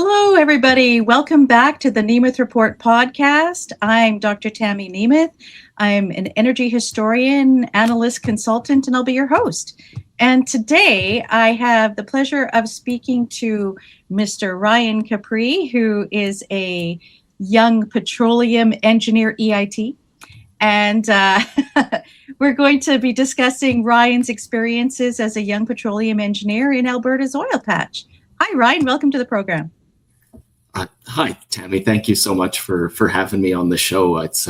Hello, everybody. Welcome back to the Nemeth Report podcast. I'm Dr. Tammy Nemeth. I'm an energy historian, analyst, consultant, and I'll be your host. And today I have the pleasure of speaking to Mr. Ryan Capri, who is a young petroleum engineer EIT. And we're going to be discussing Ryan's experiences as a young petroleum engineer in Alberta's oil patch. Hi, Ryan. Welcome to the program. Hi, Tammy. Thank you so much for having me on the show. It's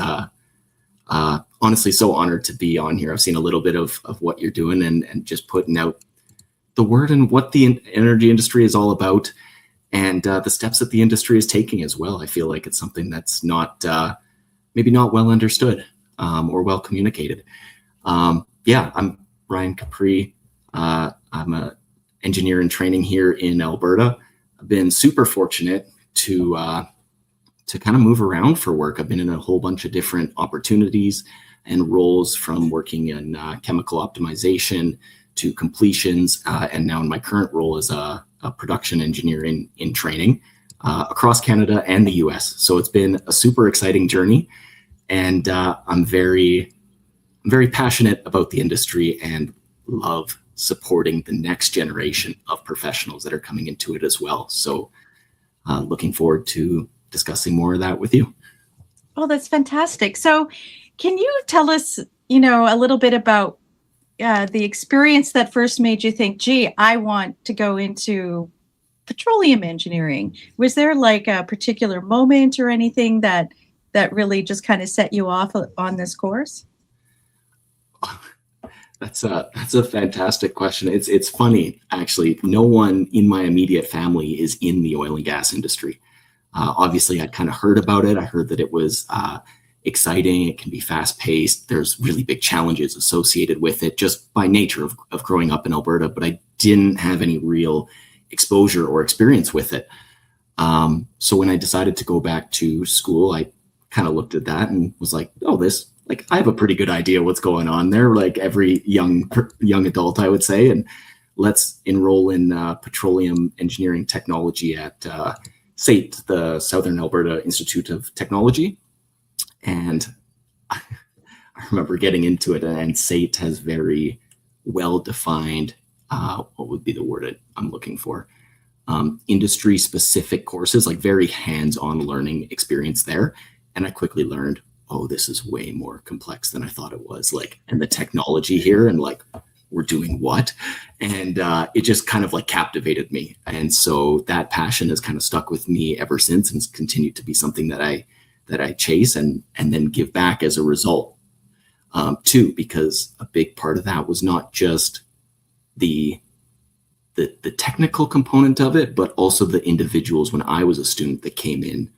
honestly so honored to be on here. I've seen a little bit of what you're doing and just putting out the word and what the energy industry is all about and the steps that the industry is taking as well. I feel like it's something that's not maybe not well understood or well communicated. I'm Ryan Capri. I'm an engineer in training here in Alberta. I've been super fortunate to kind of move around for work. I've been in a whole bunch of different opportunities and roles, from working in chemical optimization to completions, and now in my current role as a production engineer in training across Canada and the US. So it's been a super exciting journey, and I'm very passionate about the industry and love supporting the next generation of professionals that are coming into it as well. So looking forward to discussing more of that with you. Oh, that's fantastic. So can you tell us, a little bit about the experience that first made you think, gee, I want to go into petroleum engineering? Was there like a particular moment or anything that really just kind of set you off on this course? That's a fantastic question. It's funny, actually. No one in my immediate family is in the oil and gas industry. Obviously, I'd kind of heard about it. I heard that it was exciting. It can be fast paced. There's really big challenges associated with it just by nature of growing up in Alberta, but I didn't have any real exposure or experience with it. So when I decided to go back to school, I kind of looked at that and was like, I have a pretty good idea what's going on there, like every young adult, I would say, and let's enroll in petroleum engineering technology at SAIT, the Southern Alberta Institute of Technology. And I remember getting into it, and SAIT has very well-defined, what would be the word I'm looking for, industry-specific courses, like very hands-on learning experience there. And I quickly learned, this is way more complex than I thought it was, and the technology here, and we're doing what? And it just kind of captivated me. And so that passion has kind of stuck with me ever since, and it's continued to be something that I chase and then give back as a result, too, because a big part of that was not just the technical component of it, but also the individuals when I was a student that came in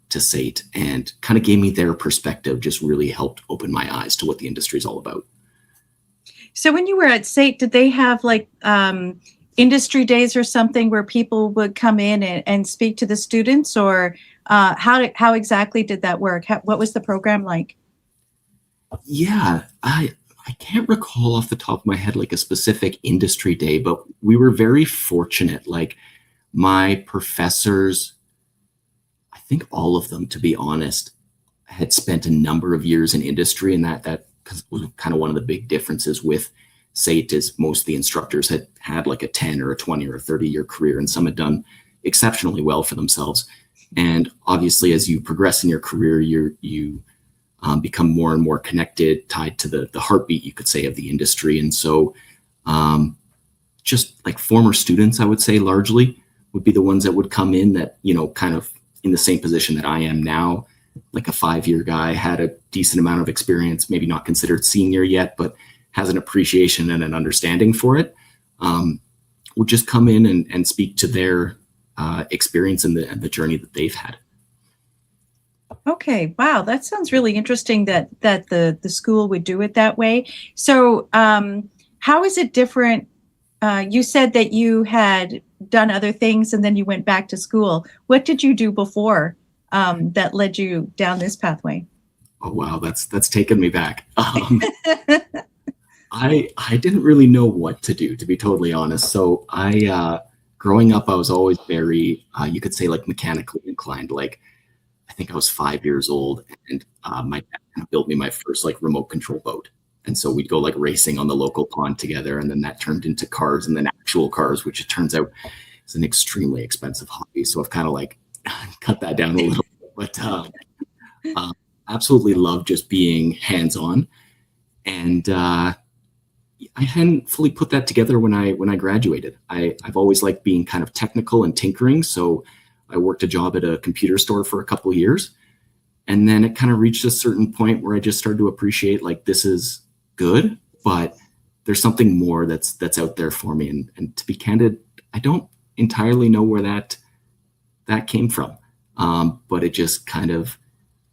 to SAIT and kind of gave me their perspective, just really helped open my eyes to what the industry is all about. So when you were at SAIT, did they have industry days or something where people would come in and speak to the students, or how exactly did that work? What was the program like? Yeah, I can't recall off the top of my head a specific industry day, but we were very fortunate. My professors, I think all of them, to be honest, had spent a number of years in industry, and that was kind of one of the big differences with SAIT is most of the instructors had a 10 or a 20 or a 30-year career, and some had done exceptionally well for themselves. And obviously, as you progress in your career, you become more and more connected, tied to the heartbeat, you could say, of the industry. And so just former students, I would say, largely would be the ones that would come in that, kind of in the same position that I am now, a 5-year guy, had a decent amount of experience, maybe not considered senior yet, but has an appreciation and an understanding for it, would just come in and speak to their experience and the journey that they've had. Okay. Wow. That sounds really interesting that the school would do it that way. So how is it different? You said that you had done other things and then you went back to school. What did you do before that led you down this pathway? Oh, wow. That's taken me back. I didn't really know what to do, to be totally honest. So I growing up, I was always very, you could say like mechanically inclined. Like I think I was 5 years old, and my dad kind of built me my first like remote control boat. And so we'd go like racing on the local pond together, and then that turned into cars and then actual cars, which it turns out is an extremely expensive hobby. So I've kind of like cut that down a little bit, but absolutely love just being hands-on. And I hadn't fully put that together when I graduated. I've always liked being kind of technical and tinkering. So I worked a job at a computer store for a couple of years. And then it kind of reached a certain point where I just started to appreciate like this is good, but there's something more that's out there for me. And to be candid, I don't entirely know where that came from. But it just kind of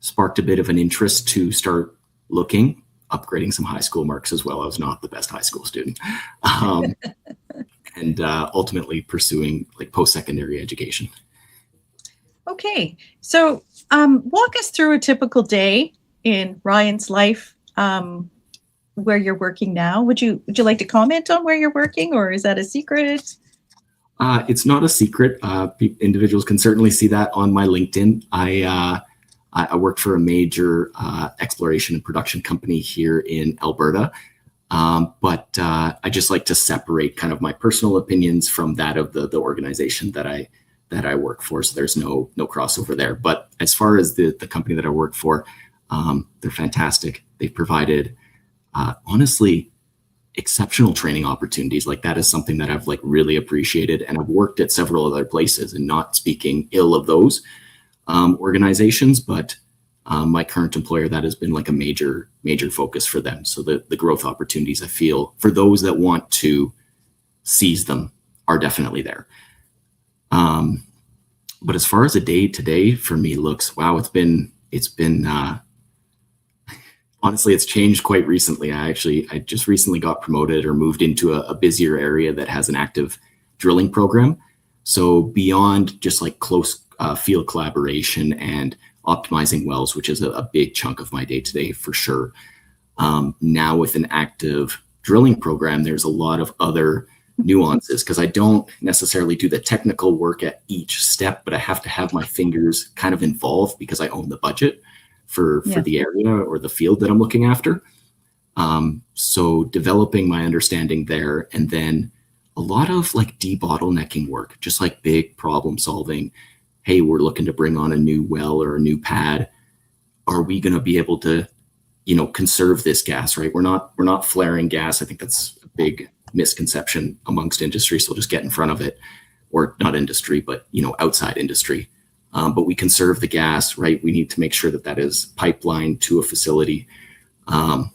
sparked a bit of an interest to start looking, upgrading some high school marks as well. I was not the best high school student. And ultimately pursuing like post-secondary education. Okay, so walk us through a typical day in Ryan's life, where you're working now. Would you like to comment on where you're working, or is that a secret? It's not a secret. Individuals can certainly see that on my LinkedIn. I worked for a major exploration and production company here in Alberta, but I just like to separate kind of my personal opinions from that of the organization that I work for. So there's no crossover there. But as far as the company that I work for, they're fantastic. They've provided, honestly, exceptional training opportunities. Like that is something that I've like really appreciated. And I've worked at several other places, and not speaking ill of those organizations, but my current employer, that has been like a major focus for them. So the growth opportunities, I feel, for those that want to seize them, are definitely there. But as far as a day today for me looks, wow, it's been honestly, it's changed quite recently. I just recently got promoted or moved into a busier area that has an active drilling program. So beyond just like close field collaboration and optimizing wells, which is a big chunk of my day to day for sure. Now with an active drilling program, there's a lot of other nuances, because I don't necessarily do the technical work at each step, but I have to have my fingers kind of involved because I own the budget for the area or the field that I'm looking after. So developing my understanding there, and then a lot of like debottlenecking work, just like big problem solving. Hey, we're looking to bring on a new well or a new pad. Are we going to be able to, conserve this gas, right? We're not flaring gas. I think that's a big misconception amongst industry. So we'll just get in front of it, or not industry, but, outside industry. But we conserve the gas, right? We need to make sure that is pipelined to a facility. How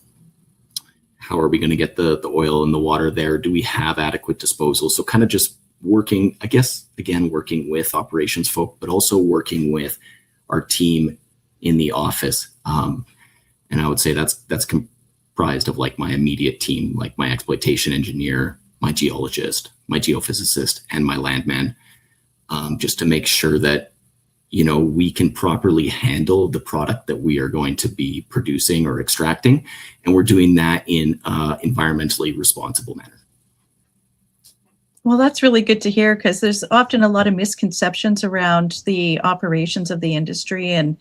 are we going to get the oil and the water there? Do we have adequate disposal? So kind of just working, I guess, again, working with operations folk, but also working with our team in the office. And I would say that's comprised of like my immediate team, like my exploitation engineer, my geologist, my geophysicist, and my landman, just to make sure that, we can properly handle the product that we are going to be producing or extracting. And we're doing that in environmentally responsible manner. Well, that's really good to hear, because there's often a lot of misconceptions around the operations of the industry. And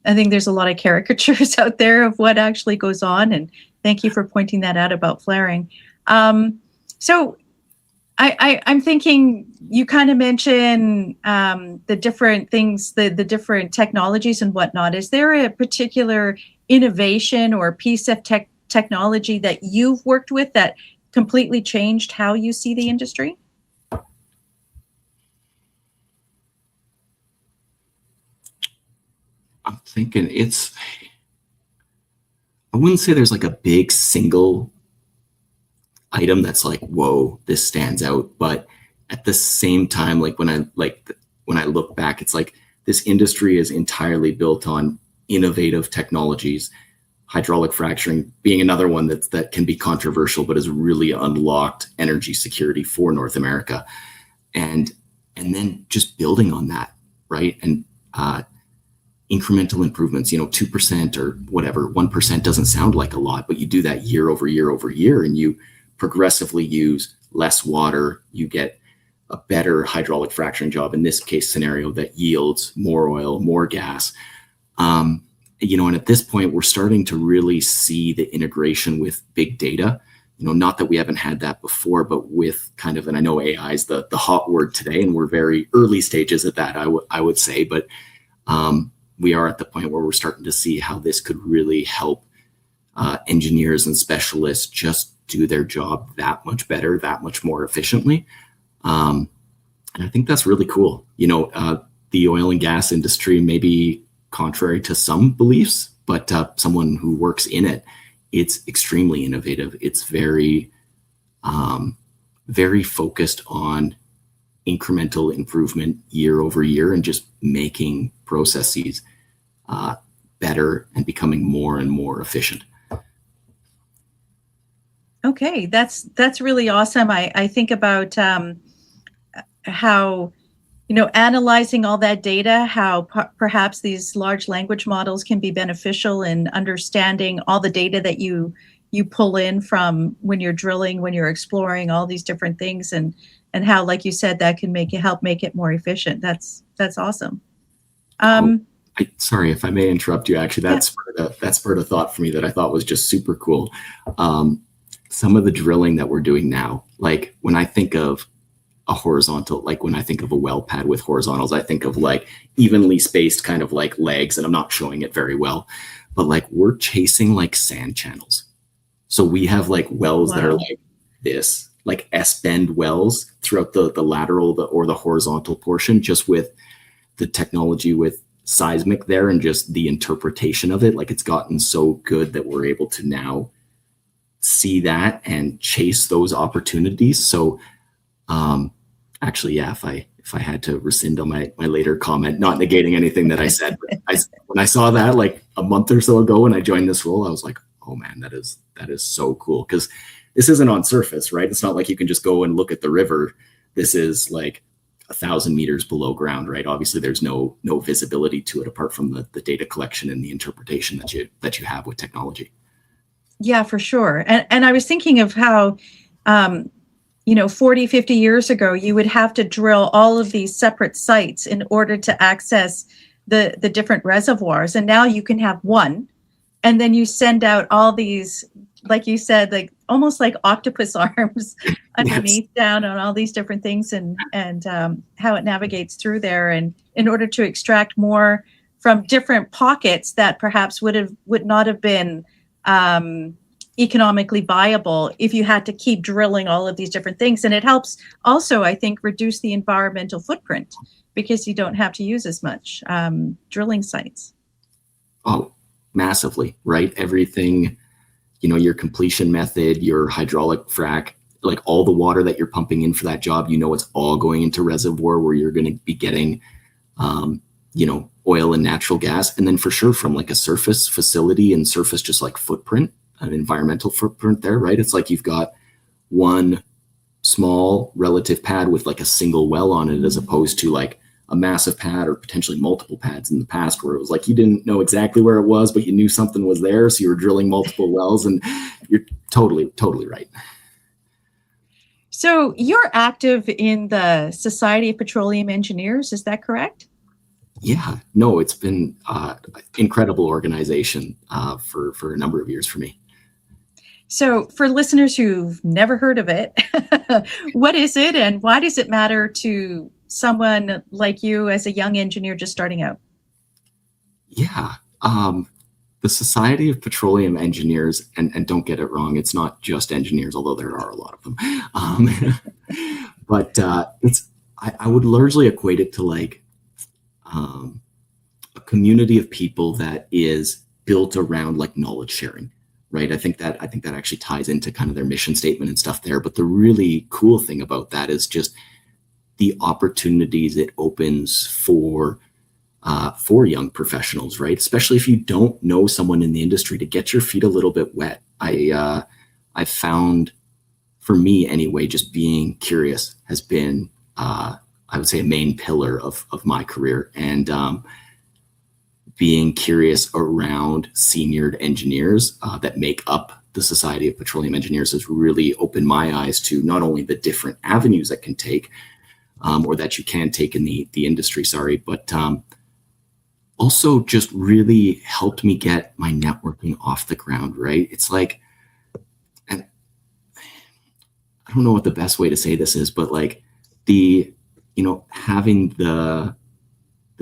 I think there's a lot of caricatures out there of what actually goes on. And thank you for pointing that out about flaring. So I'm thinking, you kind of mentioned the different things, the different technologies and whatnot. Is there a particular innovation or piece of technology that you've worked with that completely changed how you see the industry? I'm thinking I wouldn't say there's like a big single item that's like, whoa, this stands out. But at the same time, like when I look back, it's like this industry is entirely built on innovative technologies. Hydraulic fracturing being another one that can be controversial, but has really unlocked energy security for North America. And then just building on that, right? And incremental improvements, 2% or whatever, 1% doesn't sound like a lot, but you do that year over year over year, and you progressively use less water. You get a better hydraulic fracturing job in this case scenario that yields more oil, more gas. And at this point, we're starting to really see the integration with big data. Not that we haven't had that before, but with kind of, and I know AI is the hot word today, and we're very early stages at that, I would say, but we are at the point where we're starting to see how this could really help engineers and specialists just do their job that much better, that much more efficiently. And I think that's really cool. The oil and gas industry may be contrary to some beliefs, but someone who works in it, it's extremely innovative. It's very, very focused on incremental improvement year over year and just making processes better and becoming more and more efficient. Okay, that's really awesome. I think about how, analyzing all that data, how perhaps these large language models can be beneficial in understanding all the data that you pull in from when you're drilling, when you're exploring, all these different things, and how, like you said, that can help make it more efficient. That's awesome. Sorry if I may interrupt you. Actually, that spurred a thought for me that I thought was just super cool. Some of the drilling that we're doing now, like when I think of a horizontal, like when I think of a well pad with horizontals, I think of like evenly spaced kind of like legs, and I'm not showing it very well, but like we're chasing like sand channels. So we have like wells that are like this, like S-bend wells throughout the lateral or the horizontal portion, just with the technology with seismic there and just the interpretation of it. Like it's gotten so good that we're able to now see that and chase those opportunities. So actually, yeah, if I had to rescind on my later comment, not negating anything that I said, but when I saw that like a month or so ago when I joined this role, I was like, oh man, that is so cool. Because this isn't on surface, right? It's not like you can just go and look at the river. This is like 1,000 meters below ground, right? Obviously, there's no visibility to it apart from the data collection and the interpretation that you have with technology. Yeah, for sure. And I was thinking of how, 40, 50 years ago, you would have to drill all of these separate sites in order to access the different reservoirs. And now you can have one, and then you send out all these, like you said, like almost like octopus arms underneath down on all these different things, and how it navigates through there, and in order to extract more from different pockets that perhaps would not have been economically viable if you had to keep drilling all of these different things. And it helps also, I think, reduce the environmental footprint because you don't have to use as much drilling sites. Oh, massively, right? Everything, your completion method, your hydraulic frac, like all the water that you're pumping in for that job, it's all going into reservoir where you're going to be getting, oil and natural gas. And then for sure from like a surface facility and surface, just like footprint, an environmental footprint there, right? It's like you've got one small relative pad with like a single well on it, as opposed to like a massive pad or potentially multiple pads in the past where it was like you didn't know exactly where it was, but you knew something was there. So you were drilling multiple wells, and you're totally right. So you're active in the Society of Petroleum Engineers, is that correct? Yeah, no, it's been incredible organization for a number of years for me. So for listeners who've never heard of it, what is it and why does it matter to someone like you as a young engineer just starting out? Yeah, the Society of Petroleum Engineers, and don't get it wrong, it's not just engineers, although there are a lot of them. But I would largely equate it to like a community of people that is built around like knowledge sharing. Right. I think that actually ties into kind of their mission statement and stuff there. But the really cool thing about that is just the opportunities it opens for young professionals, right? Especially if you don't know someone in the industry, to get your feet a little bit wet. I found, for me anyway, just being curious has been, I would say, a main pillar of my career. And being curious around seniored engineers that make up the Society of Petroleum Engineers has really opened my eyes to not only the different avenues that can take, or that you can take in the industry, sorry. But also just really helped me get my networking off the ground, right? It's like, and I don't know what the best way to say this is, but like having the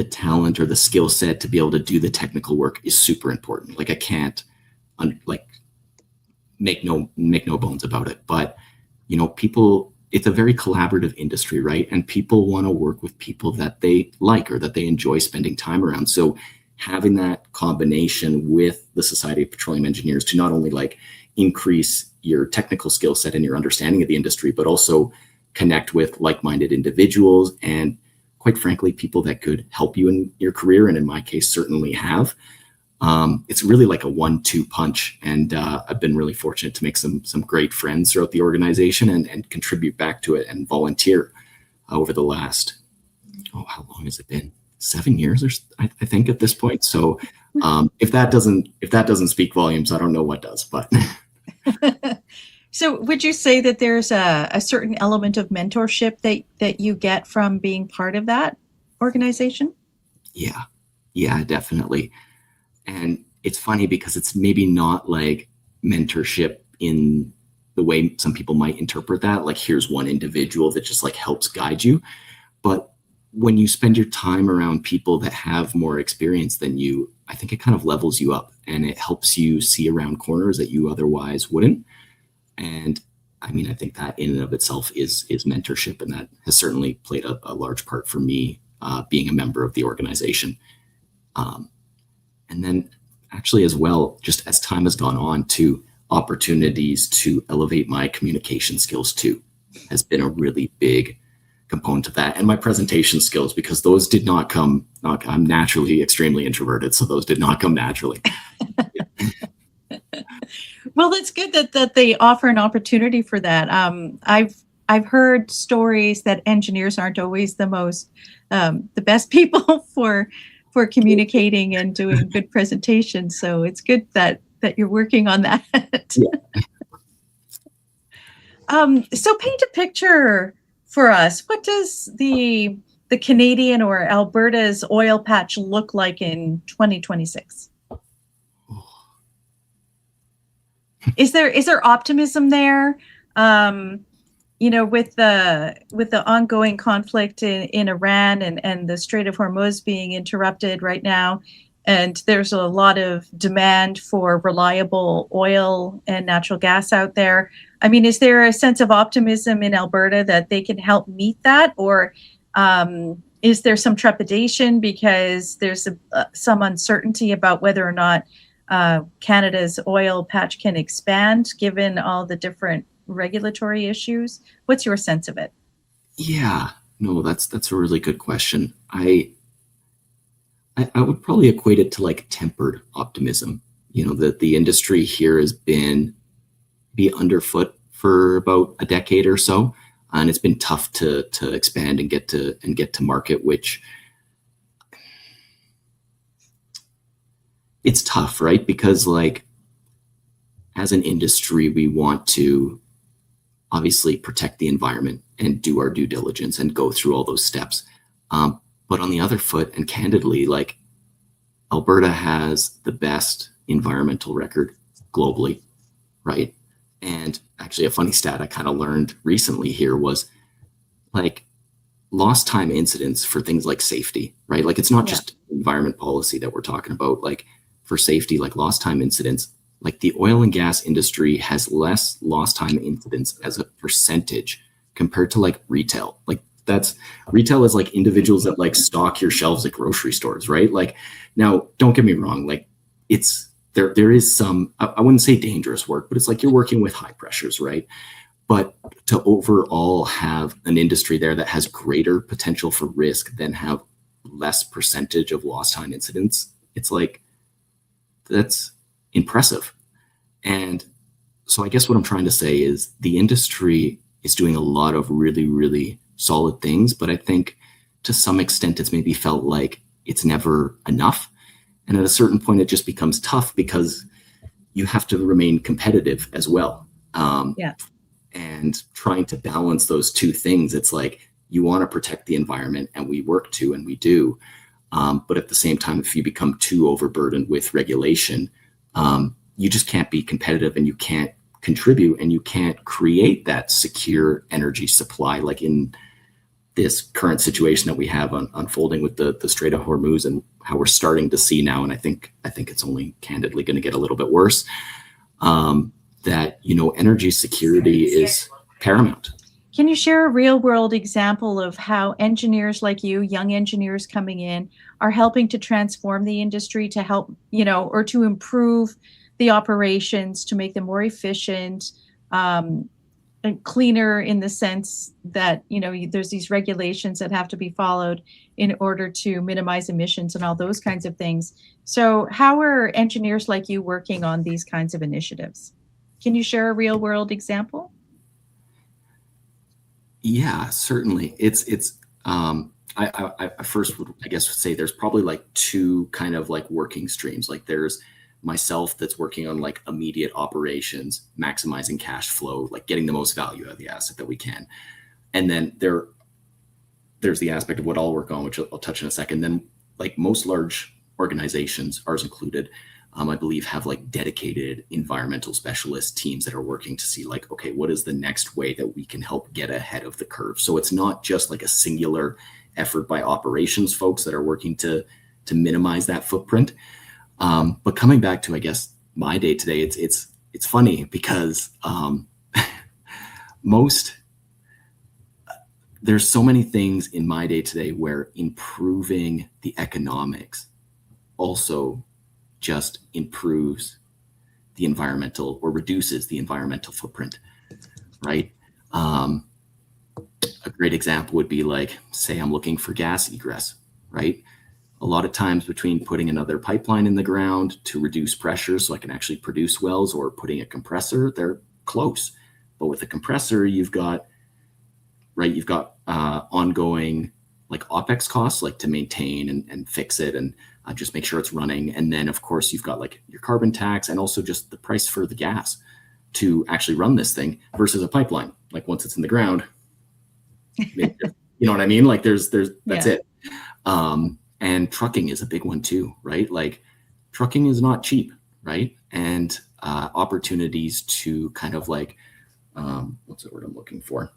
talent or the skill set to be able to do the technical work is super important. Like I can't make no bones about it. But people, it's a very collaborative industry, right? And people want to work with people that they like or that they enjoy spending time around. So having that combination with the Society of Petroleum Engineers to not only like increase your technical skill set and your understanding of the industry, but also connect with like-minded individuals and, quite frankly, people that could help you in your career, and in my case, certainly have. It's really like a 1-2 punch, and I've been really fortunate to make some great friends throughout the organization and contribute back to it and volunteer over the last, how long has it been? 7 years, or I think at this point. So if that doesn't speak volumes, I don't know what does. But so, would you say that there's a certain element of mentorship that you get from being part of that organization? Yeah, definitely. And it's funny because it's maybe not like mentorship in the way some people might interpret that. Like, here's one individual that just like helps guide you. But when you spend your time around people that have more experience than you, I think it kind of levels you up and it helps you see around corners that you otherwise wouldn't. And I mean, I think that in and of itself is mentorship. And that has certainly played a large part for me being a member of the organization. And then actually as well, just as time has gone on, to opportunities to elevate my communication skills too has been a really big component of that. And my presentation skills, because those did not come, I'm naturally extremely introverted, so those did not come naturally. Well, that's good that they offer an opportunity for that. I've heard stories that engineers aren't always the best people for communicating and doing good presentations. So it's good that you're working on that. Yeah. So paint a picture for us. What does the Canadian or Alberta's oil patch look like in 2026? Is there optimism there? With the ongoing conflict in Iran and the Strait of Hormuz being interrupted right now, and there's a lot of demand for reliable oil and natural gas out there. I mean, is there a sense of optimism in Alberta that they can help meet that, or is there some trepidation because there's some uncertainty about whether or not Canada's oil patch can expand given all the different regulatory issues? What's your sense of it? Yeah, no, that's a really good question. I would probably equate it to like tempered optimism. That the industry here has be underfoot for about a decade or so, and it's been tough to expand and get to market, which it's tough, right? Because like as an industry, we want to obviously protect the environment and do our due diligence and go through all those steps. But on the other foot, and candidly, like Alberta has the best environmental record globally, right? And actually, a funny stat I kind of learned recently here was like lost time incidents for things like safety, right? Like it's not just environment policy that we're talking about. Like for safety, like lost time incidents, like the oil and gas industry has less lost time incidents as a percentage compared to like retail. Like retail is like individuals that like stock your shelves at grocery stores, right? Like now, don't get me wrong, like it's there is some, I wouldn't say dangerous work, but it's like you're working with high pressures, right? But to overall have an industry there that has greater potential for risk than have less percentage of lost time incidents, it's like that's impressive. And so I guess what I'm trying to say is the industry is doing a lot of really, really solid things, but I think to some extent it's maybe felt like it's never enough. And at a certain point, it just becomes tough because you have to remain competitive as well. And trying to balance those two things, it's like you want to protect the environment, and we work to, and we do. But at the same time, if you become too overburdened with regulation, you just can't be competitive, and you can't contribute, and you can't create that secure energy supply, like in this current situation that we have unfolding with the Strait of Hormuz, and how we're starting to see now. And I think it's only candidly going to get a little bit worse. That, energy security is paramount. Can you share a real world example of how engineers like you, young engineers coming in, are helping to transform the industry to help, or to improve the operations, to make them more efficient, and cleaner, in the sense that, there's these regulations that have to be followed in order to minimize emissions and all those kinds of things. So how are engineers like you working on these kinds of initiatives? Can you share a real world example? Yeah, certainly. I first would, I guess, say there's probably like two kind of like working streams. Like there's myself that's working on like immediate operations, maximizing cash flow, like getting the most value out of the asset that we can. And then there's the aspect of what I'll work on, which I'll touch in a second. Then like most large organizations, ours included, I believe have like dedicated environmental specialist teams that are working to see like, okay, what is the next way that we can help get ahead of the curve? So it's not just like a singular effort by operations folks that are working to minimize that footprint. But coming back to, I guess, my day to day, it's funny because there's so many things in my day to day where improving the economics also just improves the environmental, or reduces the environmental footprint, right? A great example would be like, say I'm looking for gas egress, right? A lot of times between putting another pipeline in the ground to reduce pressure so I can actually produce wells, or putting a compressor, they're close. But with a compressor, you've got ongoing like OpEx costs, like to maintain and fix it and just make sure it's running. And then of course you've got like your carbon tax, and also just the price for the gas to actually run this thing, versus a pipeline. Like once it's in the ground, you know what I mean? Like that's it. And trucking is a big one too, right? Like trucking is not cheap, right? And opportunities to kind of like, what's the word I'm looking for?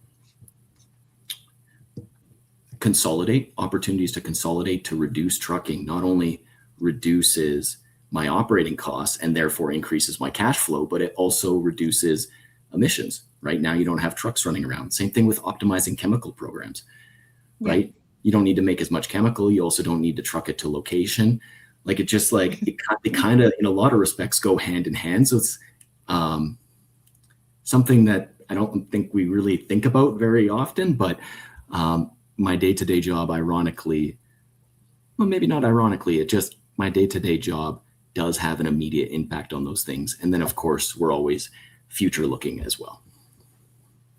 Opportunities to consolidate, to reduce trucking, not only reduces my operating costs and therefore increases my cash flow, but it also reduces emissions. Right now, you don't have trucks running around. Same thing with optimizing chemical programs, right? You don't need to make as much chemical. You also don't need to truck it to location. Like it just like, it kind of, in a lot of respects, go hand in hand. So it's something that I don't think we really think about very often, but my day-to-day job, ironically, well, maybe not ironically, my day-to-day job does have an immediate impact on those things. And then of course, we're always future looking as well.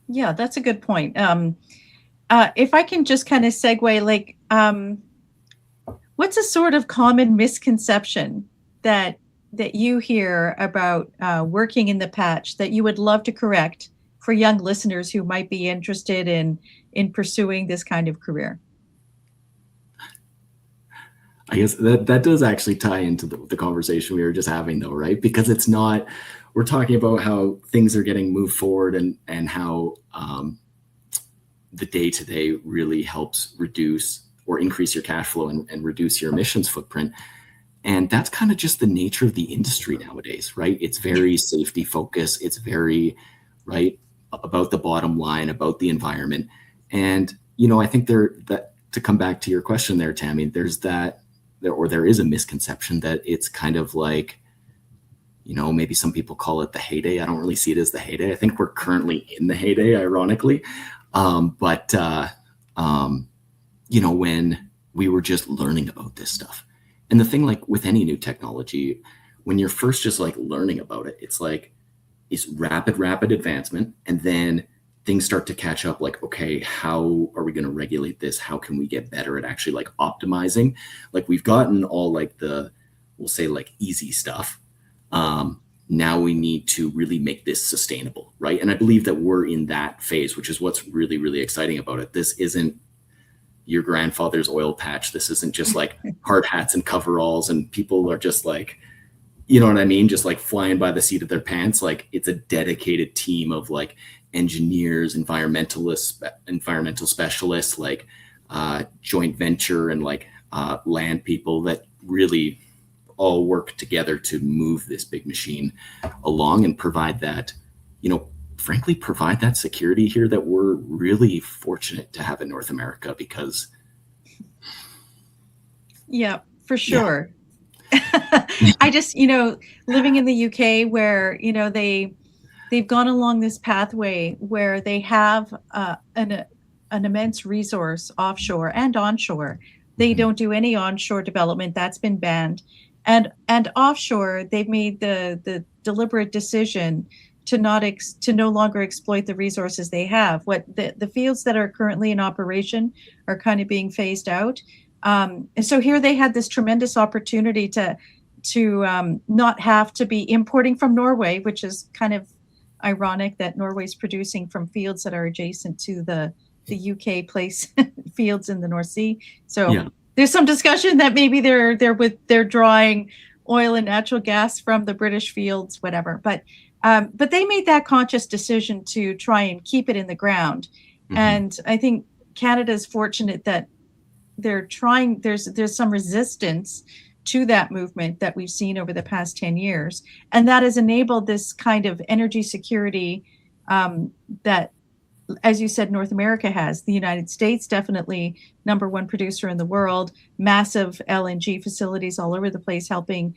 Yeah, that's a good point. If I can just kind of segue, like, what's a sort of common misconception that you hear about working in the patch that you would love to correct for young listeners who might be interested in pursuing this kind of career? I guess that does actually tie into the conversation we were just having, though, right? Because it's not, we're talking about how things are getting moved forward, and how the day-to-day really helps reduce or increase your cash flow and reduce your emissions footprint. And that's kind of just the nature of the industry nowadays, right? It's very safety focused. It's very, right, about the bottom line, about the environment. And, I think that to come back to your question there, Tammy, there is a misconception that it's kind of like, maybe some people call it the heyday. I don't really see it as the heyday. I think we're currently in the heyday, ironically. When we were just learning about this stuff. And the thing, like with any new technology, when you're first just like learning about it, it's like, it's rapid advancement. And then things start to catch up, like, okay, how are we going to regulate this? How can we get better at actually like optimizing? Like we've gotten all like we'll say like easy stuff. Now we need to really make this sustainable, right? And I believe that we're in that phase, which is what's really, really exciting about it. This isn't your grandfather's oil patch. This isn't just like hard hats and coveralls and people are just like, you know what I mean? Just like flying by the seat of their pants. Like it's a dedicated team of like engineers, environmentalists, environmental specialists, like joint venture and like land people that really all work together to move this big machine along and provide that, you know, frankly, provide that security here that we're really fortunate to have in North America because. Yeah, for sure. I just, living in the UK where, they've gone along this pathway where they have an immense resource offshore and onshore. They don't do any onshore development. That's been banned. And offshore, they've made the deliberate decision to no longer exploit the resources they have. What the fields that are currently in operation are kind of being phased out. And so here they had this tremendous opportunity to not have to be importing from Norway, which is kind of ironic that Norway's producing from fields that are adjacent to the UK place fields in the North Sea. So there's some discussion that maybe they're drawing oil and natural gas from the British fields, whatever. But they made that conscious decision to try and keep it in the ground. Mm-hmm. And I think Canada's fortunate that they're trying. There's some resistance to that movement that we've seen over the past 10 years. And that has enabled this kind of energy security that, as you said, North America has. The United States, definitely number one producer in the world, massive LNG facilities all over the place, helping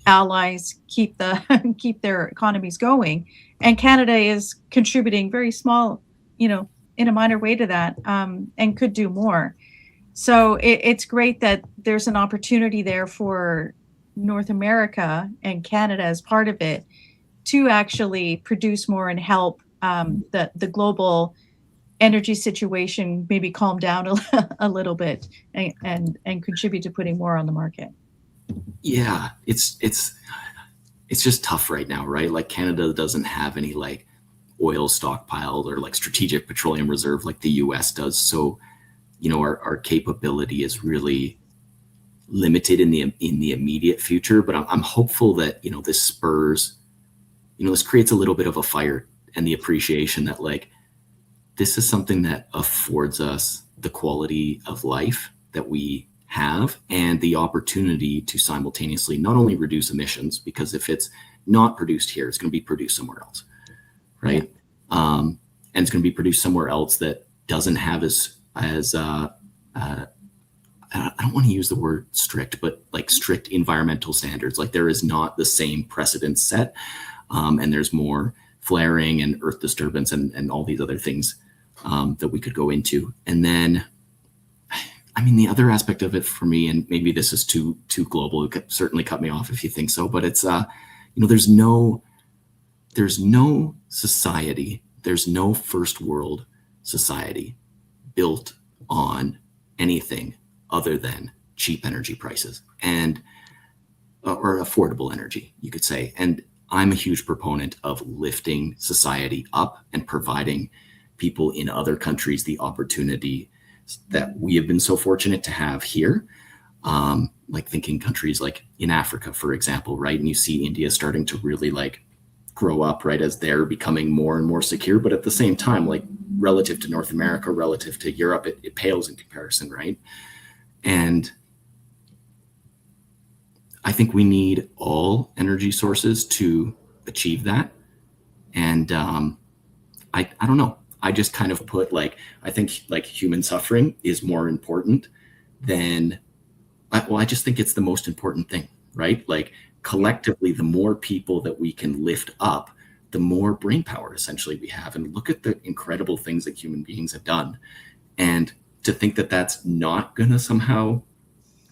allies keep their economies going. And Canada is contributing very small, in a minor way to that, and could do more. So it's great that there's an opportunity there for North America and Canada as part of it to actually produce more and help the global energy situation maybe calm down a little bit and contribute to putting more on the market. Yeah, it's just tough right now, right? Like Canada doesn't have any like oil stockpiled or like strategic petroleum reserve like the US does. So our capability is really limited in the immediate future, but I'm hopeful that, this spurs, this creates a little bit of a fire and the appreciation that like, this is something that affords us the quality of life that we have and the opportunity to simultaneously not only reduce emissions, because if it's not produced here, it's going to be produced somewhere else. Right. Yeah. And it's going to be produced somewhere else that doesn't have I don't want to use the word strict, but like strict environmental standards. Like there is not the same precedent set, and there's more flaring and earth disturbance and all these other things that we could go into. And then, I mean, the other aspect of it for me, and maybe this is too global, you could certainly cut me off if you think so, but it's there's no society, there's no first world society built on anything other than cheap energy prices and or affordable energy, you could say. And I'm a huge proponent of lifting society up and providing people in other countries the opportunity that we have been so fortunate to have here. Like thinking countries like in Africa, for example, right? And you see India starting to really like grow up, right, as they're becoming more and more secure. But at the same time, like relative to North America, relative to Europe, it pales in comparison, right? And I think we need all energy sources to achieve that. And I don't know. I just kind of put like, I think like human suffering is more important than, I just think it's the most important thing, right? Like collectively, the more people that we can lift up, the more brain power essentially we have. And look at the incredible things that human beings have done. And to think that that's not going to somehow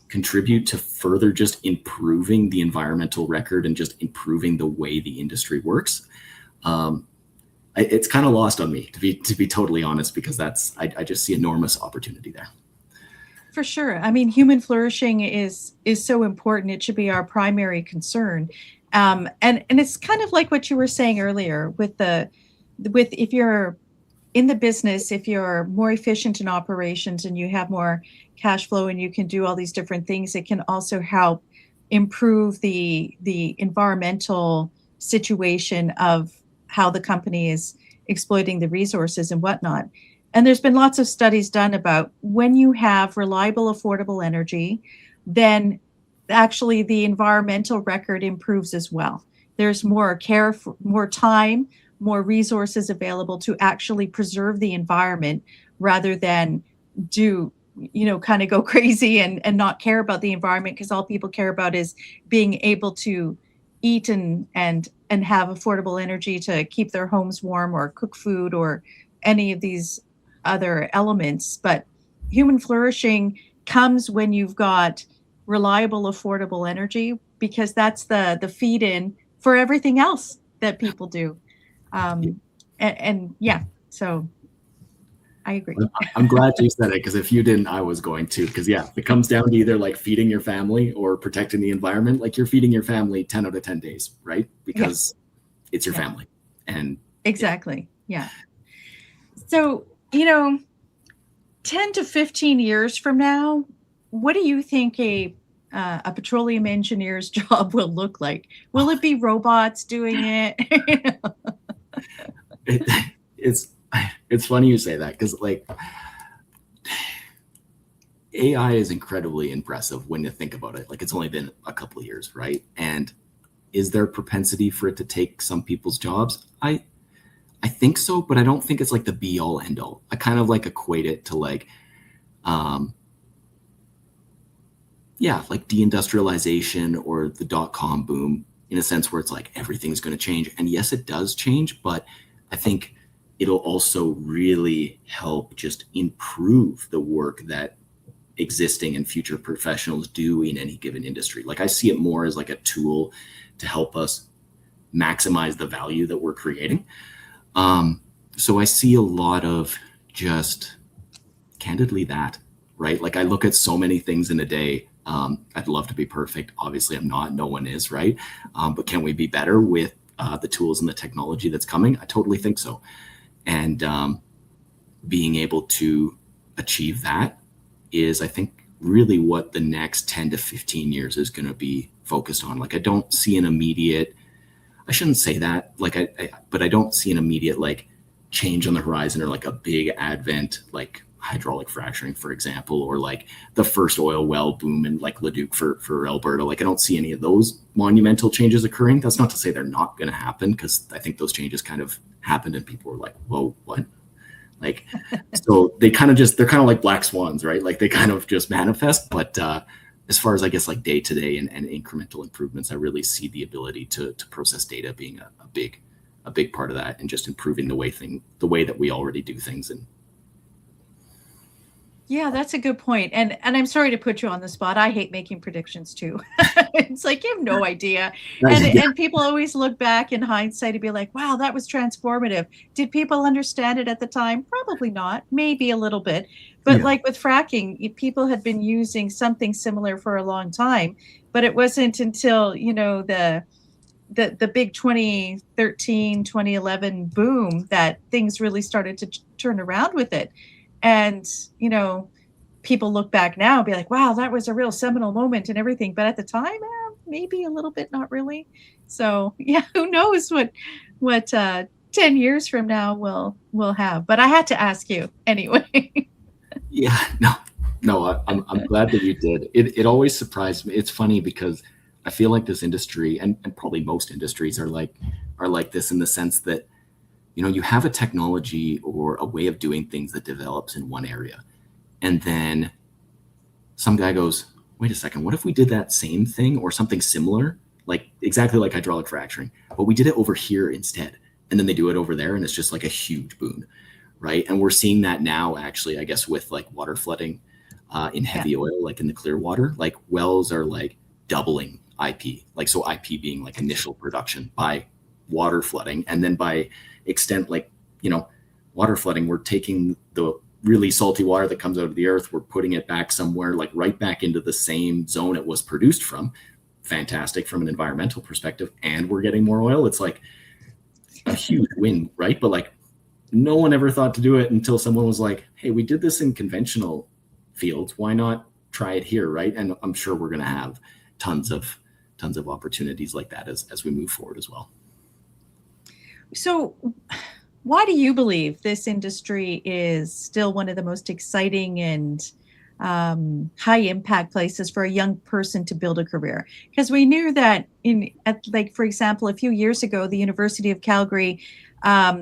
contribute to further just improving the environmental record and just improving the way the industry works, it's kind of lost on me, to be totally honest, because I just see enormous opportunity there. For sure. I mean, human flourishing is so important. It should be our primary concern. And it's kind of like what you were saying earlier with if you're in the business, if you're more efficient in operations and you have more cash flow and you can do all these different things, it can also help improve the environmental situation of how the company is exploiting the resources and whatnot. And there's been lots of studies done about when you have reliable, affordable energy, then actually the environmental record improves as well. There's more care, more time, more resources available to actually preserve the environment rather than do, kind of go crazy and not care about the environment, because all people care about is being able to eat and have affordable energy to keep their homes warm or cook food or any of these other elements. But human flourishing comes when you've got reliable, affordable energy, because that's the feed in for everything else that people do. And yeah, so I agree. I'm glad you said it, because if you didn't, I was going to. Because yeah, it comes down to either like feeding your family or protecting the environment. Like you're feeding your family 10 out of 10 days, right? Because it's your family. And exactly. Yeah. So, 10 to 15 years from now, what do you think a petroleum engineer's job will look like? Will it be robots doing it? It's funny you say that, because like AI is incredibly impressive when you think about it. Like it's only been a couple of years, right? And is there propensity for it to take some people's jobs? I think so, but I don't think it's like the be all end all. I kind of like equate it to like, like deindustrialization or the .com boom, in a sense where it's like everything's going to change. And yes, it does change, but I think it'll also really help just improve the work that existing and future professionals do in any given industry. Like I see it more as like a tool to help us maximize the value that we're creating. So I see a lot of just candidly that, right? Like I look at so many things in a day. I'd love to be perfect. Obviously I'm not, no one is, right? But can we be better with the tools and the technology that's coming? I totally think so. And being able to achieve that is, I think, really what the next 10 to 15 years is going to be focused on. Like I don't see an immediate, I shouldn't say that, like but I don't see an immediate like change on the horizon, or like a big advent, like hydraulic fracturing, for example, or like the first oil well boom in like Leduc for Alberta. Like I don't see any of those monumental changes occurring. That's not to say they're not going to happen, because I think those changes kind of happened and people were like, whoa, what? Like, so they're kind of like black swans, right? Like they kind of just manifest. But as far as I guess like day to day and incremental improvements, I really see the ability to process data being a big part of that, and just improving the way that we already do things. And yeah, that's a good point. And I'm sorry to put you on the spot. I hate making predictions too. It's like you have no idea. And people always look back in hindsight and be like, wow, that was transformative. Did people understand it at the time? Probably not. Maybe a little bit. But like with fracking, people had been using something similar for a long time. But it wasn't until, the big 2013, 2011 boom that things really started to turn around with it. And, people look back now and be like, wow, that was a real seminal moment and everything. But at the time, maybe a little bit, not really. So yeah, who knows what 10 years from now we'll have. But I had to ask you anyway. Yeah, no, I'm glad that you did. It always surprised me. It's funny because I feel like this industry, and probably most industries are like this, in the sense that, you have a technology or a way of doing things that develops in one area. And then some guy goes, wait a second, what if we did that same thing or something similar, like exactly like hydraulic fracturing, but we did it over here instead? And then they do it over there, and it's just like a huge boon, right? And we're seeing that now, actually, I guess, with like water flooding in heavy oil, like in the Clearwater, like wells are like doubling IP, like so IP being like initial production by water flooding, and then by extent, like water flooding, we're taking the really salty water that comes out of the earth, we're putting it back somewhere, like right back into the same zone it was produced from. Fantastic from an environmental perspective, and we're getting more oil. It's like a huge win, right? But like no one ever thought to do it until someone was like, hey, we did this in conventional fields. Why not try it here, right? And I'm sure we're going to have tons of opportunities like that as we move forward as well. So why do you believe this industry is still one of the most exciting and high impact places for a young person to build a career? Because we knew that for example, a few years ago, the University of Calgary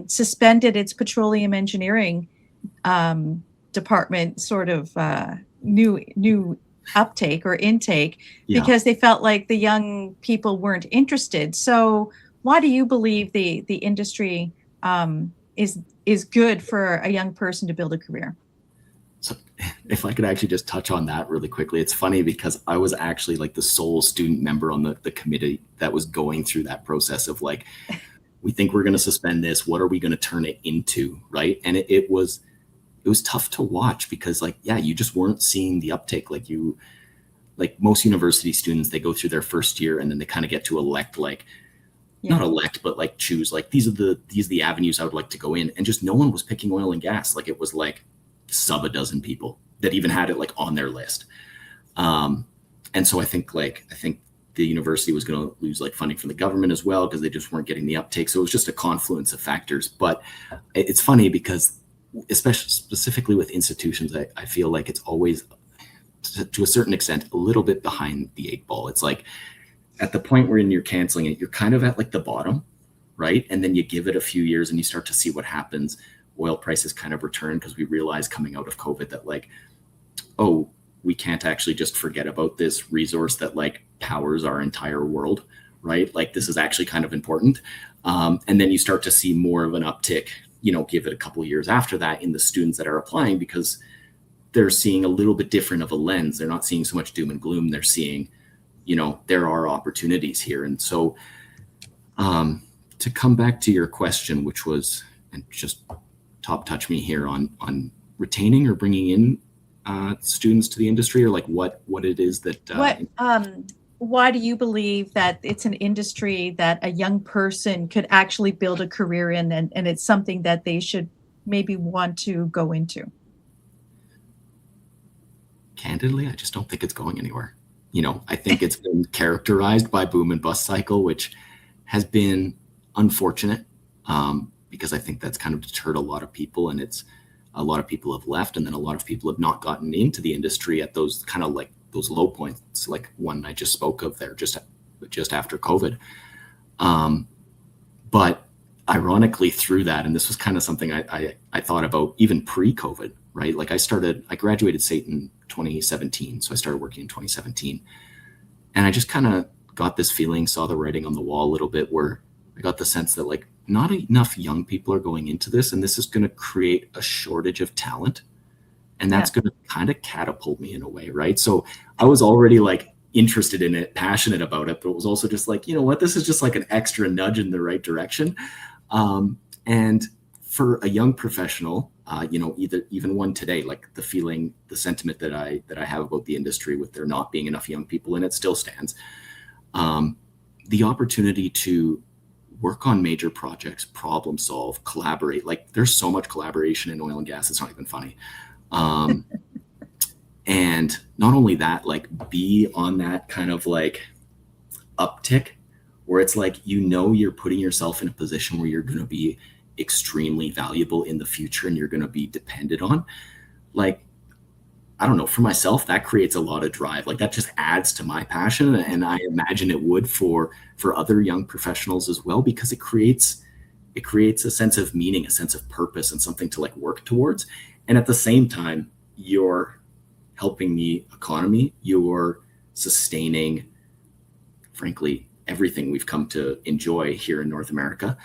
suspended its petroleum engineering department sort of new uptake or intake because they felt like the young people weren't interested. So why do you believe the industry is good for a young person to build a career? So if I could actually just touch on that really quickly, it's funny because I was actually like the sole student member on the committee that was going through that process of like, we think we're going to suspend this. What are we going to turn it into? Right. And it was tough to watch because like, yeah, you just weren't seeing the uptake. Like most university students, they go through their first year and then they kind of get to elect, like not elect, but like choose, like these are the avenues I would like to go in. And just no one was picking oil and gas. Like it was like sub a dozen people that even had it like on their list. And so I think the university was going to lose like funding from the government as well because they just weren't getting the uptake. So it was just a confluence of factors. But it's funny because especially specifically with institutions, I feel like it's always to a certain extent a little bit behind the eight ball. It's like at the point where you're canceling it, you're kind of at like the bottom, right? And then you give it a few years and you start to see what happens. Oil prices kind of return because we realized coming out of COVID that like, oh, we can't actually just forget about this resource that like powers our entire world, right? Like this is actually kind of important. And then you start to see more of an uptick, give it a couple of years after that in the students that are applying because they're seeing a little bit different of a lens. They're not seeing so much doom and gloom. They're seeing, there are opportunities here. And so to come back to your question, which was, and just top touch me here on retaining or bringing in students to the industry, or like what it is that why do you believe that it's an industry that a young person could actually build a career in and it's something that they should maybe want to go into? Candidly, I just don't think it's going anywhere. I think it's been characterized by boom and bust cycle, which has been unfortunate because I think that's kind of deterred a lot of people, and a lot of people have left, and then a lot of people have not gotten into the industry at those kind of like those low points, like one I just spoke of there, just after COVID. But ironically, through that, and this was kind of something I thought about even pre-COVID, right? Like I graduated SAIT in 2017, so I started working in 2017, and I just kind of got this feeling, saw the writing on the wall a little bit, where I got the sense that like not enough young people are going into this, and this is going to create a shortage of talent. And that's going to kind of catapult me in a way, right? So I was already like interested in it, passionate about it, but it was also just like, you know what, this is just like an extra nudge in the right direction. And for a young professional, even one today, like the sentiment that I have about the industry with there not being enough young people in it still stands. The opportunity to work on major projects, problem solve, collaborate, like there's so much collaboration in oil and gas, it's not even funny. And not only that, like be on that kind of like uptick where it's like, you're putting yourself in a position where you're going to be extremely valuable in the future and you're going to be depended on. Like, I don't know, for myself, that creates a lot of drive. Like that just adds to my passion. And I imagine it would for other young professionals as well, because it creates a sense of meaning, a sense of purpose, and something to like work towards. And at the same time, you're helping the economy, you're sustaining, frankly, everything we've come to enjoy here in North America.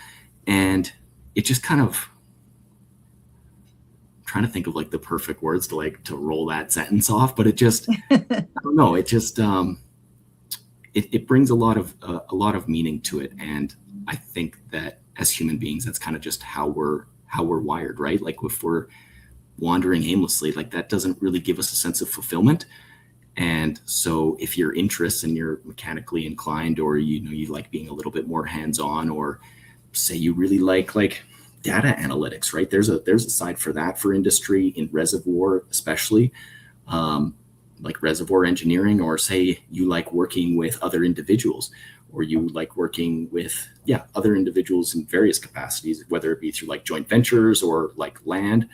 And it just kind of, I'm trying to think of like the perfect words to roll that sentence off, but it just, I don't know, it just, it brings a lot of meaning to it. And I think that as human beings, that's kind of just how we're wired, right? Like if we're wandering aimlessly, like that doesn't really give us a sense of fulfillment. And so if your interests and you're mechanically inclined, or you like being a little bit more hands-on, or say you really like data analytics, right? There's a side for that for industry in reservoir, especially like reservoir engineering, or say you like working with other individuals, or you like working with other individuals in various capacities, whether it be through like joint ventures or like land,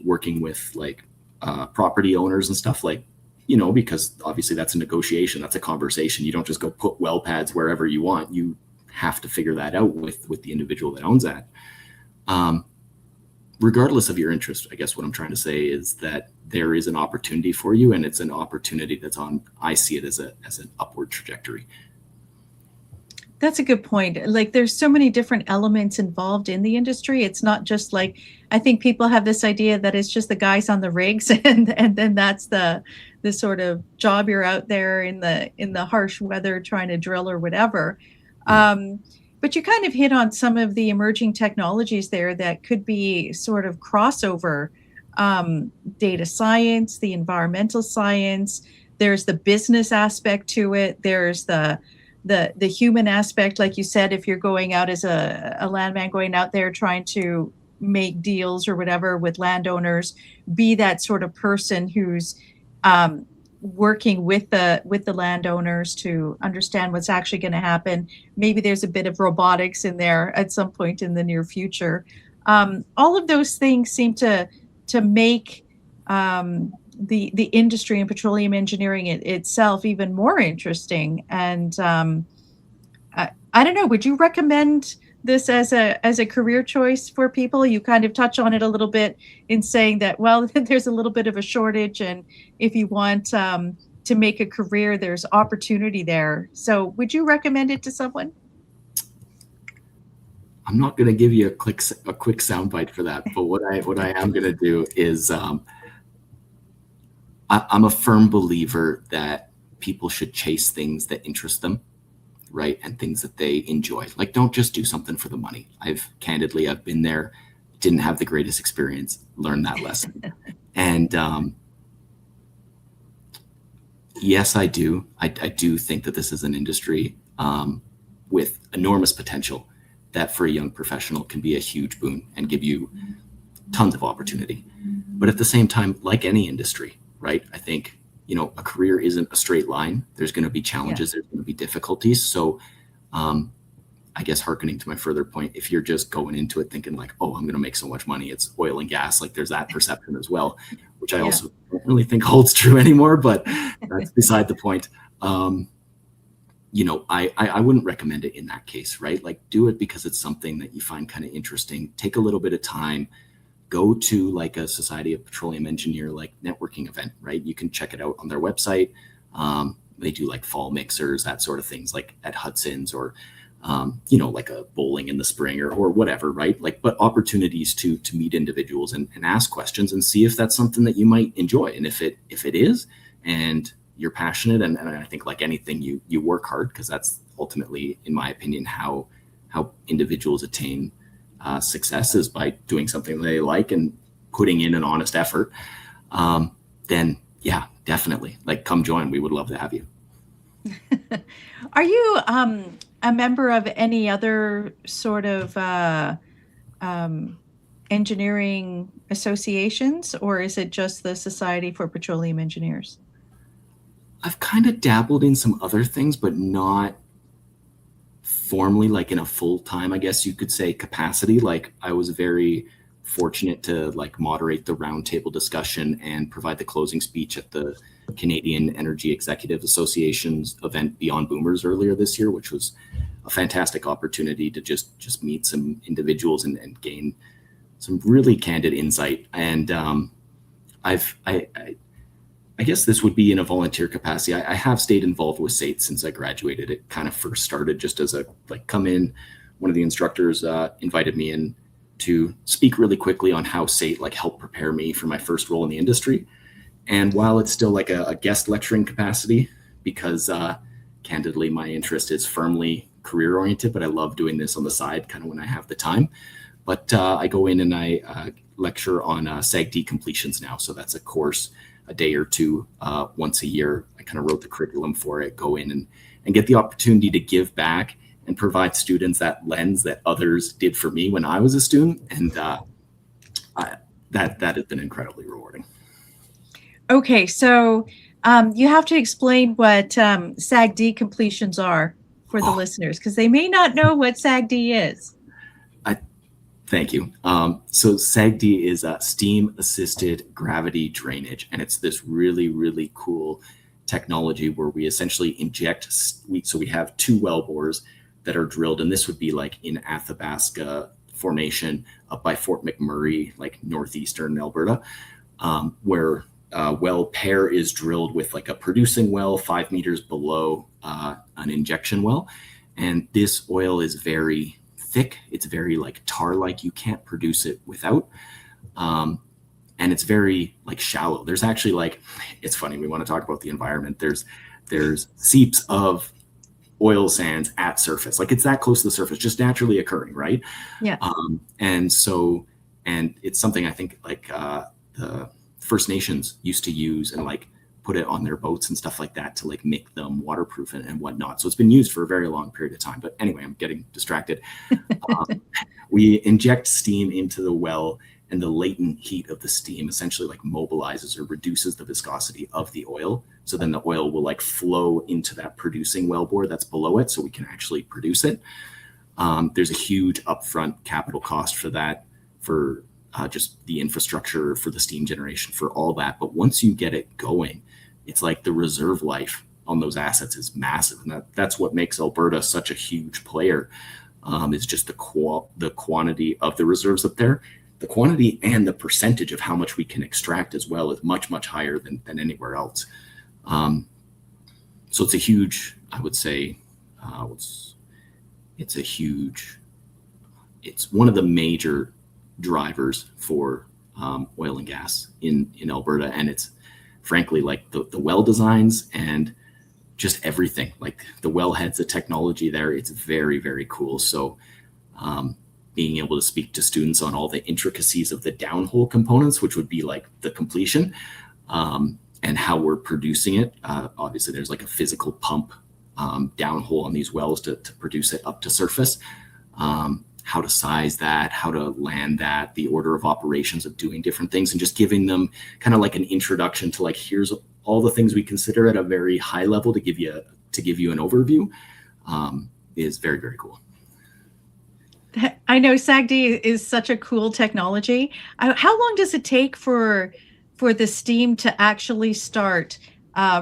working with like property owners and stuff, like, because obviously that's a negotiation, that's a conversation. You don't just go put well pads wherever you want. You have to figure that out with the individual that owns that. Regardless of your interest, I guess what I'm trying to say is that there is an opportunity for you, and it's an opportunity that's I see it as an upward trajectory. That's a good point. Like, there's so many different elements involved in the industry. It's not just like, I think people have this idea that it's just the guys on the rigs and then that's the sort of job you're out there in the harsh weather trying to drill or whatever. But you kind of hit on some of the emerging technologies there that could be sort of crossover. Data science, the environmental science, there's the business aspect to it. There's the human aspect, like you said, if you're going out as a landman, going out there trying to make deals or whatever with landowners, be that sort of person who's working with the landowners to understand what's actually going to happen. Maybe there's a bit of robotics in there at some point in the near future. All of those things seem to make the industry and petroleum engineering itself even more interesting. And I don't know, would you recommend this as a career choice for people? You kind of touch on it a little bit in saying that, well, there's a little bit of a shortage, and if you want to make a career, there's opportunity there. So would you recommend it to someone? I'm not going to give you a quick soundbite for that, but what I am going to do is I'm a firm believer that people should chase things that interest them, right? And things that they enjoy. Like, don't just do something for the money. I've been there, didn't have the greatest experience, learned that lesson. And yes, I do. I do think that this is an industry with enormous potential that for a young professional can be a huge boon and give you tons of opportunity. But at the same time, like any industry, right? I think, a career isn't a straight line. There's going to be challenges. There's going to be difficulties. So I guess hearkening to my further point, if you're just going into it thinking like, oh, I'm going to make so much money, it's oil and gas, like there's that perception as well, which I also don't really think holds true anymore, but that's beside the point. I wouldn't recommend it in that case, right? Like, do it because it's something that you find kind of interesting. Take a little bit of time. Go to like a Society of Petroleum Engineer like networking event, right? You can check it out on their website. They do like fall mixers, that sort of things, like at Hudson's, or like a bowling in the spring or whatever, right? Like, but opportunities to meet individuals and ask questions and see if that's something that you might enjoy. And if it is, and you're passionate, and I think like anything, you work hard, because that's ultimately, in my opinion, how individuals attain success, is by doing something they like and putting in an honest effort. Then yeah, definitely, like, come join. We would love to have you. Are you a member of any other sort of engineering associations, or is it just the Society for Petroleum Engineers? I've kind of dabbled in some other things, but not formally, like in a full-time, I guess you could say, capacity. Like, I was very fortunate to like moderate the roundtable discussion and provide the closing speech at the Canadian Energy Executive Association's event Beyond Boomers earlier this year, which was a fantastic opportunity to just meet some individuals and gain some really candid insight. And I guess this would be in a volunteer capacity. I have stayed involved with SAIT since I graduated. It kind of first started just as a come in. One of the instructors invited me in to speak really quickly on how SAIT helped prepare me for my first role in the industry. And while it's still like a guest lecturing capacity, because candidly my interest is firmly career oriented, but I love doing this on the side kind of when I have the time. But I go in and I lecture on SAGD completions now. So that's a course, a day or two once a year. I kind of wrote the curriculum for it, go in and get the opportunity to give back and provide students that lens that others did for me when I was a student. And that has been incredibly rewarding. Okay, so you have to explain what SAG-D completions are for the listeners, because they may not know what SAG-D is. Thank you. So SAG-D is steam-assisted gravity drainage, and it's this really, really cool technology where we essentially inject. So we have 2 well bores that are drilled, and this would be like in Athabasca Formation up by Fort McMurray, like northeastern Alberta, where well pair is drilled with like a producing well 5 meters below an injection well, and this oil is very thick. It's very like tar-like. You can't produce it without. And it's very like shallow. There's actually like, it's funny, we want to talk about the environment. There's seeps of oil sands at surface. Like it's that close to the surface, just naturally occurring, right? Yeah. And it's something I think like the First Nations used to use and like put it on their boats and stuff like that to like make them waterproof and whatnot. So it's been used for a very long period of time. But anyway, I'm getting distracted. We inject steam into the well, and the latent heat of the steam essentially like mobilizes or reduces the viscosity of the oil. So then the oil will like flow into that producing wellbore that's below it, so we can actually produce it. There's a huge upfront capital cost for that, for just the infrastructure, for the steam generation, for all that. But once you get it going, it's like the reserve life on those assets is massive. And that's what makes Alberta such a huge player, is just the quantity of the reserves up there. The quantity and the percentage of how much we can extract as well is much, much higher than anywhere else. So it's a huge, I would say, it's one of the major drivers for oil and gas in Alberta. And it's frankly like the well designs and just everything, like the wellheads, the technology there, it's very, very cool. So being able to speak to students on all the intricacies of the downhole components, which would be like the completion, and how we're producing it. Obviously there's like a physical pump downhole on these wells to produce it up to surface. How to size that, how to land that, the order of operations of doing different things, and just giving them kind of like an introduction to like, here's all the things we consider at a very high level to give you an overview, is very, very cool. I know SAG-D is such a cool technology. How long does it take for the steam to actually start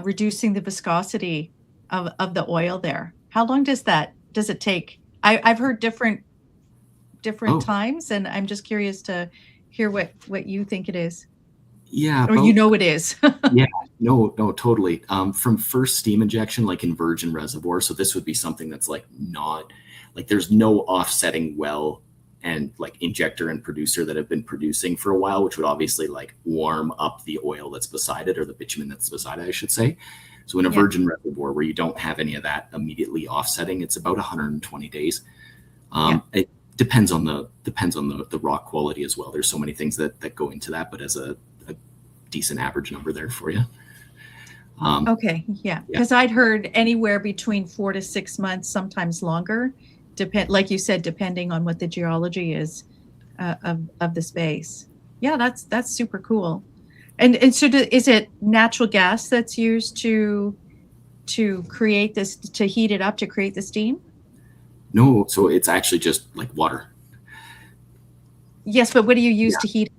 reducing the viscosity of the oil there? How long does it take? I've heard different times, and I'm just curious to hear what you think it is. Yeah. Or it is. Yeah, no, totally. From first steam injection, like in virgin reservoir. So this would be something that's like not like there's no offsetting well and like injector and producer that have been producing for a while, which would obviously like warm up the oil that's beside it, or the bitumen that's beside it, I should say. So in a virgin reservoir where you don't have any of that immediately offsetting, it's about 120 days. It depends on the rock quality as well. There's so many things that go into that, but as a decent average number there for you. Okay, yeah, because I'd heard anywhere between 4 to 6 months, sometimes longer, like you said, depending on what the geology is of the space. Yeah, that's super cool. And so is it natural gas that's used to create this, to heat it up to create the steam? No, so it's actually just like water. Yes, but what do you use to heat?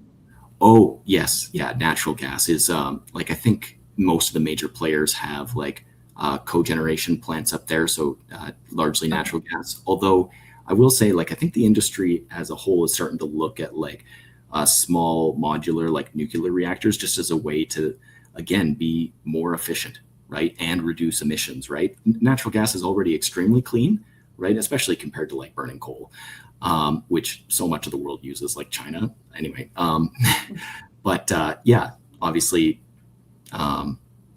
Oh, yes. Yeah. Natural gas is like, I think most of the major players have like cogeneration plants up there. So largely natural gas. Although I will say, like, I think the industry as a whole is starting to look at like small modular, like nuclear reactors, just as a way to, again, be more efficient, right? And reduce emissions, right? Natural gas is already extremely clean, right? Especially compared to like burning coal, which so much of the world uses, like China anyway. But yeah, obviously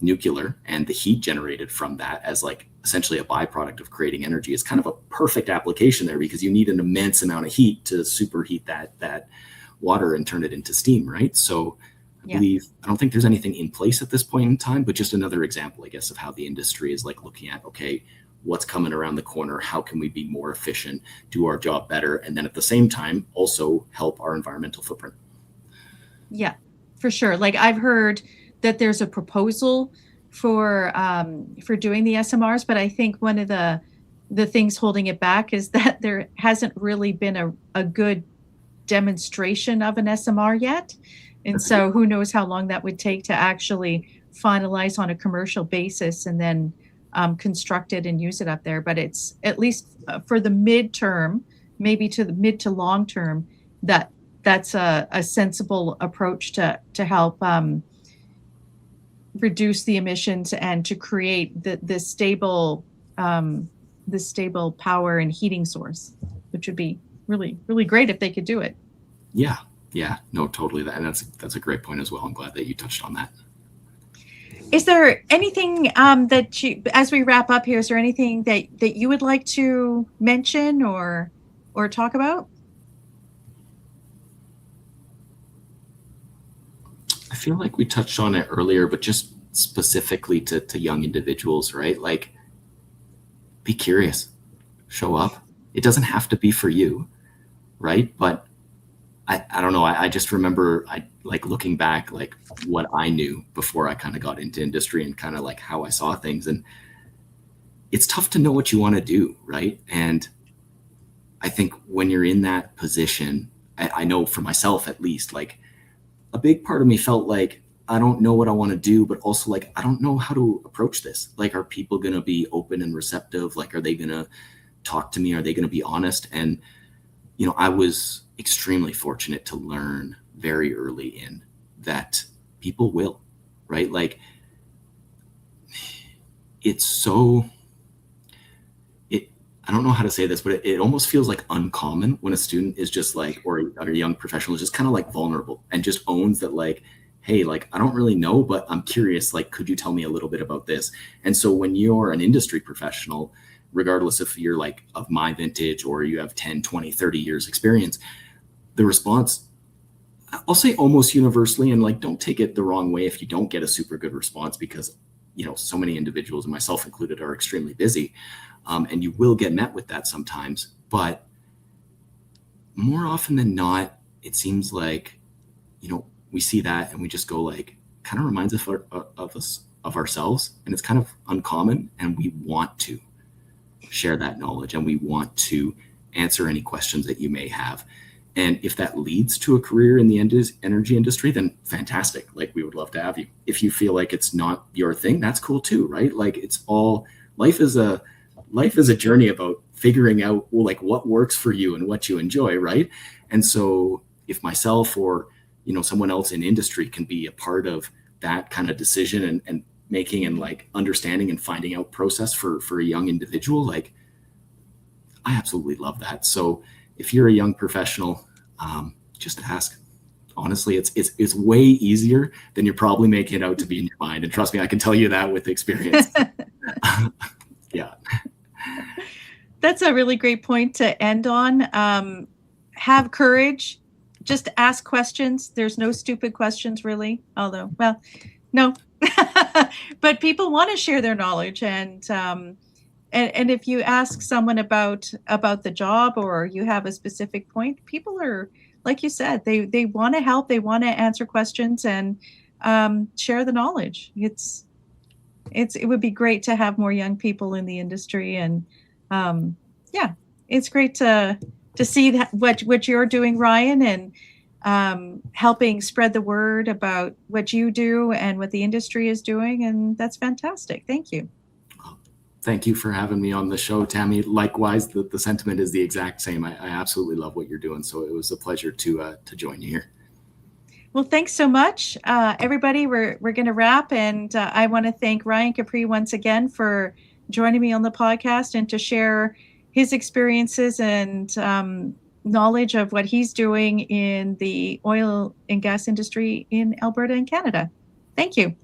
nuclear and the heat generated from that as like essentially a byproduct of creating energy is kind of a perfect application there, because you need an immense amount of heat to superheat that water and turn it into steam, right? So I believe, I don't think there's anything in place at this point in time, but just another example, I guess, of how the industry is like looking at, okay, what's coming around the corner, how can we be more efficient, do our job better, and then at the same time also help our environmental footprint. Yeah, for sure. Like I've heard that there's a proposal for doing the SMRs, but I think one of the things holding it back is that there hasn't really been a good demonstration of an SMR yet. And so who knows how long that would take to actually finalize on a commercial basis and then construct it and use it up there. But it's at least for the midterm, maybe to the mid to long term, that's a sensible approach to help reduce the emissions and to create the stable power and heating source, which would be really, really great if they could do it. Yeah, no, totally. And that's a great point as well. I'm glad that you touched on that. Is there anything that you, as we wrap up here, is there anything that you would like to mention or talk about? I feel like we touched on it earlier, but just specifically to young individuals, right? Like, be curious, show up. It doesn't have to be for you, right? But I don't know. I just remember like looking back, like what I knew before I kind of got into industry and kind of like how I saw things. And it's tough to know what you want to do, right? And I think when you're in that position, I know for myself at least, like a big part of me felt like I don't know what I want to do, but also like I don't know how to approach this. Like, are people going to be open and receptive? Like, are they going to talk to me? Are they going to be honest? And you know, I was extremely fortunate to learn very early in that people will, right? Like, it's so, I don't know how to say this, but it almost feels like uncommon when a student is just like, or a young professional is just kind of like vulnerable and just owns that, like, hey, like, I don't really know, but I'm curious, like, could you tell me a little bit about this? And so when you're an industry professional, regardless if you're like of my vintage or you have 10, 20, 30 years experience, the response, I'll say almost universally, and like, don't take it the wrong way if you don't get a super good response, because, you know, so many individuals, and myself included, are extremely busy. And you will get met with that sometimes, but more often than not, it seems like, you know, we see that and we just go like, kind of reminds us of ourselves, and it's kind of uncommon, and we want to share that knowledge and we want to answer any questions that you may have. And if that leads to a career in the energy industry, then fantastic. Like, we would love to have you. If you feel like it's not your thing, that's cool too, right? Like, it's all, life is a journey about figuring out, well, like, what works for you and what you enjoy, right? And so if myself or, you know, someone else in industry can be a part of that kind of decision and making and like understanding and finding out process for a young individual, like, I absolutely love that. So if you're a young professional, just ask. Honestly, it's way easier than you're probably making it out to be in your mind. And trust me, I can tell you that with experience. Yeah. That's a really great point to end on. Have courage. Just ask questions. There's no stupid questions, really. Although, well, no. But people want to share their knowledge, and if you ask someone about the job, or you have a specific point, people are, like you said, they want to help, they want to answer questions and share the knowledge. It would be great to have more young people in the industry, and yeah, it's great to see that what you're doing, Ryan, and helping spread the word about what you do and what the industry is doing. And that's fantastic. Thank you. Thank you for having me on the show, Tammy. Likewise, the sentiment is the exact same. I absolutely love what you're doing. So it was a pleasure to join you here. Well, thanks so much, everybody. We're going to wrap, and I want to thank Ryan Capri once again for joining me on the podcast and to share his experiences and knowledge of what he's doing in the oil and gas industry in Alberta and Canada. Thank you.